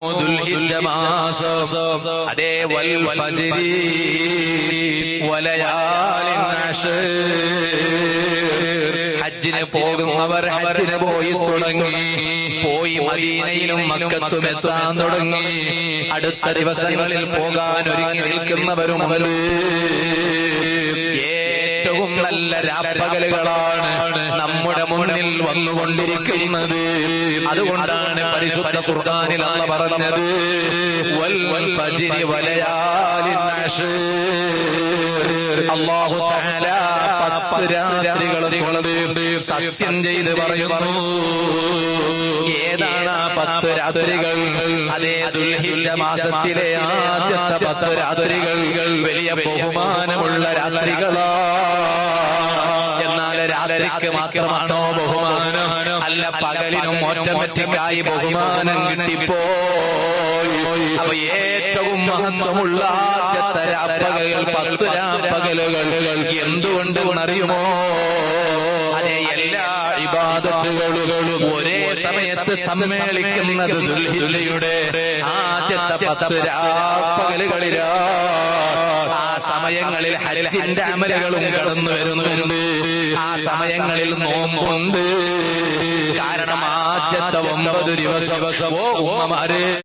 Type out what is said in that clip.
ദുൽഹിജ്ജ മാസം അതേ വൽ ഫജ്രി വലയാലിൻ അശ്ർ ഹജ്ജിന് പോകുന്നവർ ഹജ്ജിന് പോയി തുടങ്ങി, പോയി മദീനയിലും മക്കത്തും എത്താൻ തുടങ്ങി. അടുത്ത ദിവസങ്ങളിൽ പോകാൻ ഒരുങ്ങി നിൽക്കുന്നവരുമുണ്ട്. ഏറ്റവും നല്ല രാപ്പകലുകളാണ് നമ്മുടെ മുന്നിൽ വന്നുകൊണ്ടിരിക്കുന്നത്. അതുകൊണ്ടാണ് പരിശുദ്ധ ഖുർആനിൽ അല്ലാഹു പറഞ്ഞത് വൽ ഫജ്രി വലയാലിൻ അശ്ർ. അല്ലാഹു തആല 10 രാത്രികളുള്ളത് സത്യം ചെയ്ത് പറയുന്നു. ഏതാണ് ആ 10 രാത്രികൾ? അതേ ദുൽഹിജ്ജ മാസത്തിലെ ആദ്യത്തെ 10 രാത്രികൾ വലിയ ബഹുമാനമുള്ള രാത്രികളാണ്. എന്നാൽ രാത്രിക്ക് മാത്രമാണോ ബഹുമാനം? അല്ല, പകലിനും ഓട്ടോമാറ്റിക്കായി ബഹുമാനം കിട്ടിപ്പോയി. അപ്പൊ ഏറ്റവും മഹത്വമുള്ള ആദ്യത്തെ രാപ്പകലുകൾ 10 രാപ്പകലുകൾ എന്തുകൊണ്ടെന്നറിയുമോ? അതേ എല്ലാ ഇബാദത്തുകളും ഒരേ സമയത്ത് സമ്മേളിക്കുന്നത് ദുൽഹിജ്ജയുടെ ആദ്യത്തെ 10 രാപ്പകലുകളിലാണ്. ആ സമയങ്ങളിൽ ഹജ്ജിന്റെ അമലുകളും കടന്നു വരുന്നുണ്ട്. ആ സമയങ്ങളിൽ നോമ്പുണ്ട്. കാരണം ആദ്യത്തെ 9 ദിവസം ഉമ്മമാരെ